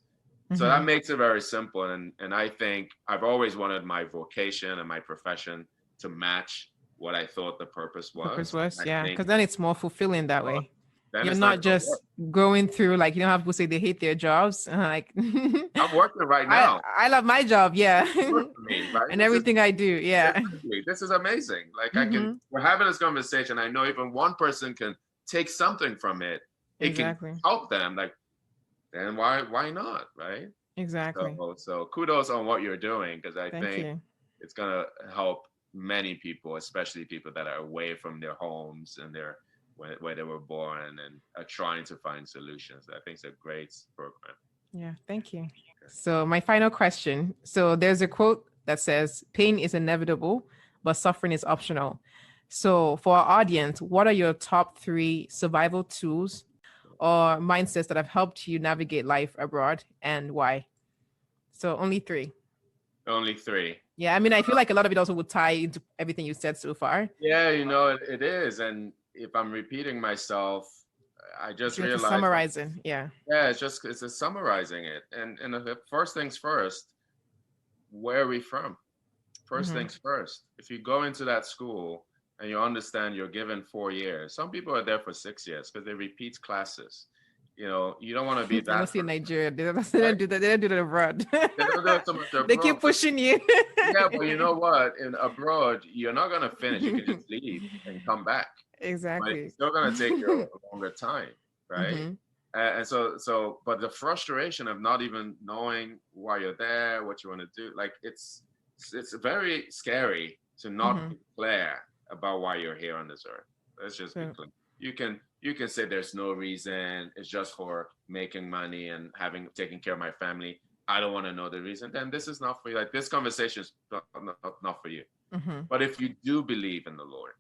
So Mm-hmm. that makes it very simple. And I think I've always wanted my vocation and my profession to match what I thought the purpose Purpose was. was, I yeah, think because then it's more fulfilling that uh, way. then You're it's not not going to work. just going through like have people say they hate their jobs. Like I'm working right I now. I love my job, yeah, Work for me, right? and everything I do, yeah. This is amazing. Like, Mm-hmm. we're having this conversation. I know even one person can take something from it. It can Exactly. help them. Like, then why not, right? Exactly. So kudos on what you're doing, because I Thank think you. it's gonna help many people, especially people that are away from their homes and where they were born and are trying to find solutions. I think it's a great program. Yeah, thank you. So my final question. So there's a quote that says, "Pain is inevitable, but suffering is optional." So for our audience, what are your top 3 survival tools or mindsets that have helped you navigate life abroad, and why? So only 3. Only 3. Yeah, I mean, I feel like a lot of it also would tie into everything you said so far. Yeah, it is. And if I'm repeating myself, I just So it's a realized, summarizing. Yeah. yeah, it's just summarizing it. And the first things first, where are we from? First Mm-hmm. things first. If you go into that school and you understand you're given 4 years, some people are there for 6 years because they repeat classes. You don't want to be I don't that see in person, Nigeria. They right? don't do that. They don't do that abroad. They don't do it so much They abroad. keep pushing you. Yeah, but you know what? In abroad, you're not gonna finish. You can just leave and come back, but it's Exactly. still gonna take you a longer time, right? Mm-hmm. And so, but the frustration of not even knowing why you're there, what you want to do, like it's very scary to not Mm-hmm. be clear about why you're here on this earth. Let's just be So, clear. You can say there's no reason. It's just for making money and having taking care of my family. I don't want to know the reason. Then this is not for you. Like this conversation is not for you. mm-hmm. But if you do believe in the Lord,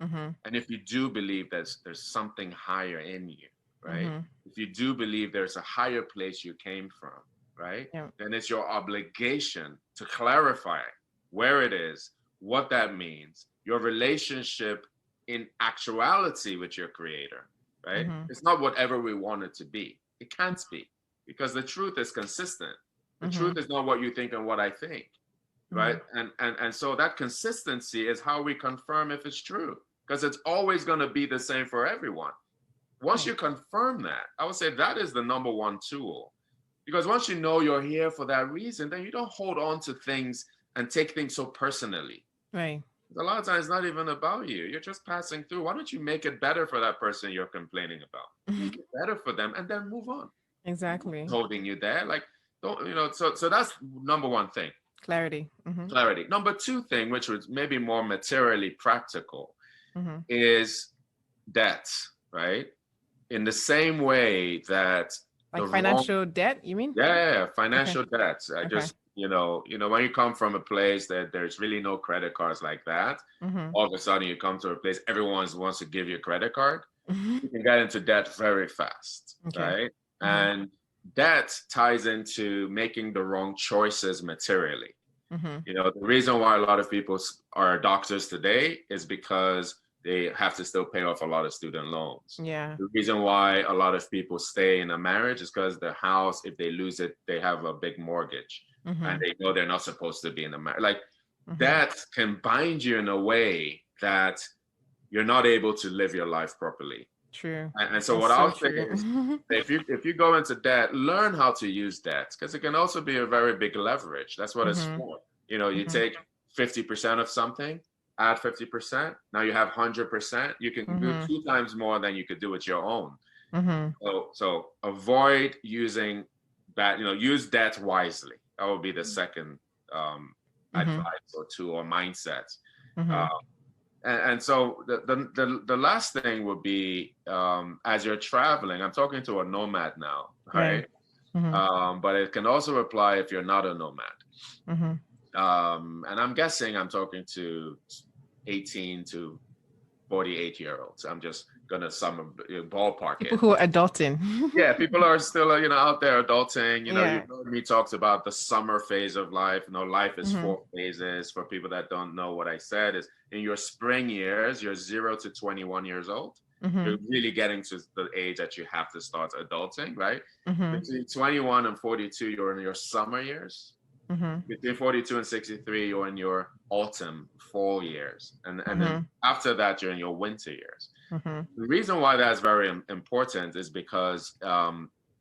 Mm-hmm. and if you do believe there's something higher in you, right? Mm-hmm. If you do believe there's a higher place you came from, right? Yeah. Then it's your obligation to clarify where it is, what that means, your relationship in actuality with your creator, right? Mm-hmm. It's not whatever we want it to be. It can't be because the truth is consistent. The Mm-hmm. truth is not what you think and what I think, Mm-hmm. right? And so that consistency is how we confirm if it's true, because it's always going to be the same for everyone. Once Right. you confirm that, I would say that is the number one tool. Because once you know you're here for that reason, then you don't hold on to things and take things so personally. Right. A lot of times it's not even about you. You're just passing through. Why don't you make it better for that person you're complaining about? Make it better for them and then move on. Exactly. Holding you there. Like, don't, so that's number one thing. Clarity. Mm-hmm. Clarity. Number two thing, which was maybe more materially practical, Mm-hmm. is debt, right? In the same way that the Like wrong, financial debt, you mean? yeah, Okay. financial debts. I Okay. just, when you come from a place that there's really no credit cards like that, Mm-hmm. all of a sudden you come to a place everyone wants to give you a credit card, Mm-hmm. you can get into debt very fast, Okay. right? Mm-hmm. And debt ties into making the wrong choices materially. Mm-hmm. The reason why a lot of people are doctors today is because they have to still pay off a lot of student loans. Yeah. The reason why a lot of people stay in a marriage is because the house, if they lose it, they have a big mortgage Mm-hmm. and they know they're not supposed to be in a marriage. Like Mm-hmm. that can bind you in a way that you're not able to live your life properly. True. And so That's what so I'll say true. is, if you go into debt, learn how to use debt because it can also be a very big leverage. That's what it's Mm-hmm. for. You Mm-hmm. take 50% of something, add 50%. Now you have 100%. You can do Mm-hmm. 2 times more than you could do with your own. Mm-hmm. So avoid using that. Use debt wisely. That would be the second Mm-hmm. advice or tool or mindset. Mm-hmm. Uh, and so the last thing would be, as you're traveling, I'm talking to a nomad now, Right. right? Mm-hmm. But it can also apply if you're not a nomad. Mm-hmm. And I'm guessing I'm talking to 18 to 48-year-olds. I'm just gonna ballpark People it. who are adulting. Yeah, people are still, out there adulting. You've Yeah. heard me talks about the summer phase of life. Life is Mm-hmm. 4 phases. For people that don't know what I said, is in your spring years, you're 0 to 21 years old. Mm-hmm. You're really getting to the age that you have to start adulting, right? Mm-hmm. Between 21 and 42, you're in your summer years. Mm-hmm. Between 42 and 63, you're in your autumn, fall years. And then Mm-hmm. after that, you're in your winter years. Mm-hmm. The reason why that's very important is because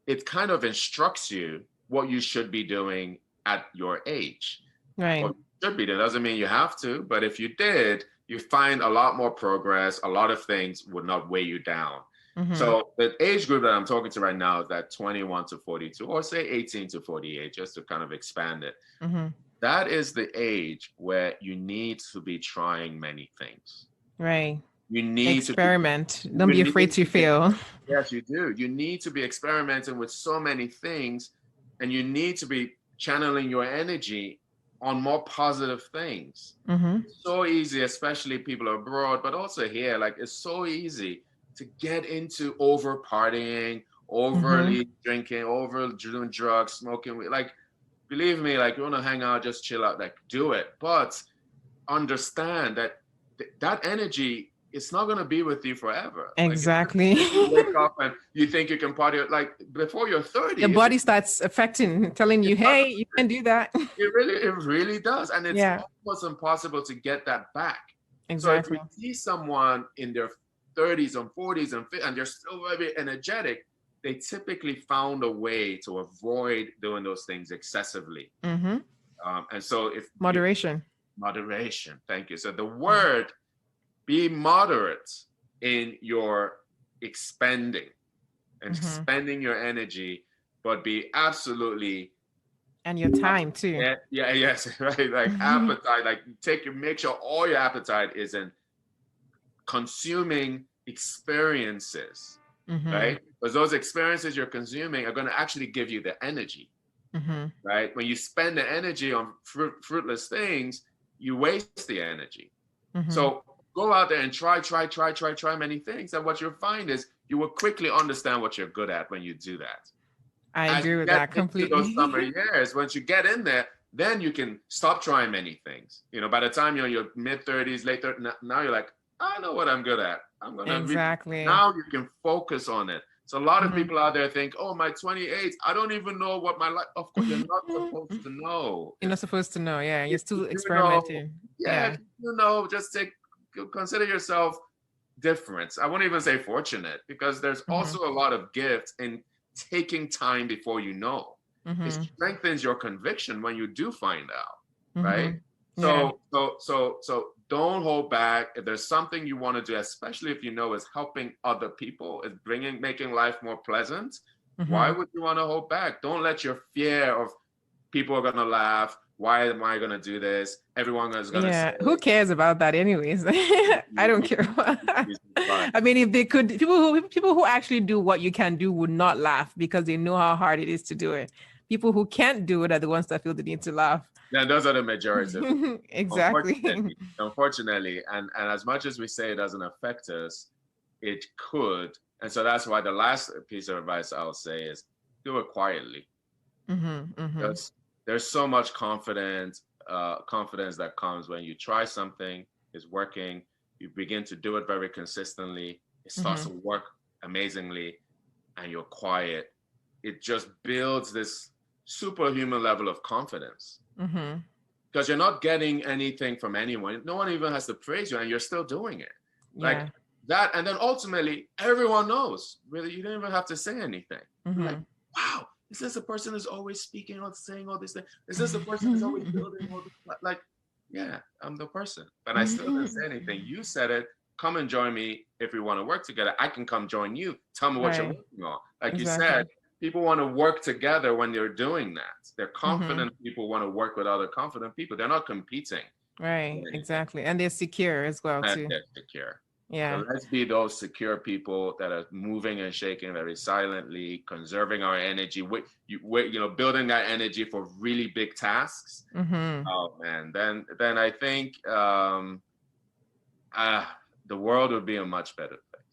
it kind of instructs you what you should be doing at your age. Right. What you should be doing doesn't mean you have to, but if you did, you find a lot more progress. A lot of things would not weigh you down. Mm-hmm. So the age group that I'm talking to right now is that 21 to 42, or say 18 to 48, just to kind of expand it. Mm-hmm. That is the age where you need to be trying many things. Right. You need to be, Experiment. Don't you be need afraid to to be, fail. yes, you do. You need to be experimenting with so many things, and you need to be channeling your energy on more positive things. Mm-hmm. It's so easy, especially people abroad, but also here. Like it's so easy to get into over partying, Mm-hmm. overly drinking, over doing drugs, smoking. Like, believe me, like you want to hang out, just chill out, like do it. But understand that that energy it's not going to be with you forever. Exactly. Like, you wake up and you think you can party, like before you're 30. Your body starts affecting, telling you, hey, you can do that. It really does. And it's Yeah. almost impossible to get that back. Exactly. So if you see someone in their 30s and 40s and they're still very energetic, they typically found a way to avoid doing those things excessively. Mm-hmm. And so if Moderation. Moderation, thank you. So the word, be moderate in your expending and spending your energy, but be absolutely, and your time too. Yes, right. Like appetite, like make sure all your appetite is in consuming experiences, right? Because those experiences you're consuming are going to actually give you the energy, right? When you spend the energy on fruitless things, you waste the energy. So go out there and try many things. And what you'll find is you will quickly understand what you're good at when you do that. I agree with that completely. Those summer years, once you get in there, then you can stop trying many things. By the time you're in your mid-30s, late 30s, now you're like, I know what I'm good at. I'm going to exactly. Now you can focus on it. So a lot of people out there think, oh, my 28, I don't even know what my life. Of course, you're not supposed to know. You're not supposed to know. Yeah, you're still experimenting. Just consider yourself different. I won't even say fortunate, because there's also a lot of gifts in taking time before you know. It strengthens your conviction when you do find out, right? So don't hold back. If there's something you want to do, especially if you know is helping other people, is making life more pleasant, why would you want to hold back? Don't let your fear of people are going to laugh. Why am I going to do this? Everyone is going to say. Who cares about that anyways? I don't care. I mean, if they could, people who actually do what you can do would not laugh because they know how hard it is to do it. People who can't do it are the ones that feel the need to laugh. Yeah, those are the majority. Exactly. Unfortunately, and as much as we say it doesn't affect us, it could. And so that's why the last piece of advice I'll say is do it quietly. There's so much confidence that comes when you try something, is working, you begin to do it very consistently, it starts to work amazingly, and you're quiet. It just builds this superhuman level of confidence. Because you're not getting anything from anyone. No one even has to praise you, and you're still doing it. Like that. And then ultimately, everyone knows. Really, you don't even have to say anything. Like, wow, is this the person who's always speaking or saying all these things? Is this the person who's always building all this? Like, yeah, I'm the person. But I still didn't say anything. You said it. Come and join me if we want to work together. I can come join you. Tell me what you're working on. Like you said, people want to work together when they're doing that. They're confident people want to work with other confident people. They're not competing. Right, exactly. And they're secure as well, too. They're secure. Yeah. So let's be those secure people that are moving and shaking very silently, conserving our energy, building that energy for really big tasks. Oh man, then I think the world would be a much better place.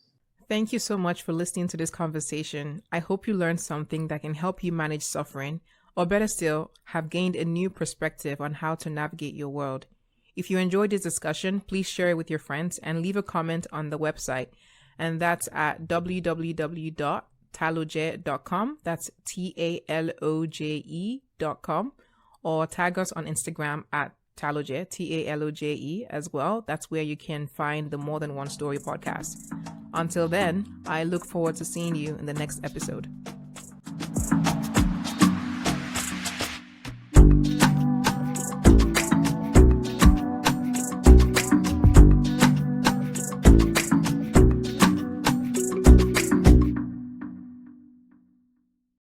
Thank you so much for listening to this conversation. I hope you learned something that can help you manage suffering, or better still, have gained a new perspective on how to navigate your world. If you enjoyed this discussion, please share it with your friends and leave a comment on the website. And that's at www.taloje.com. That's TALOJE.com. Or tag us on Instagram at Taloje, TALOJE as well. That's where you can find the More Than One Story podcast. Until then, I look forward to seeing you in the next episode.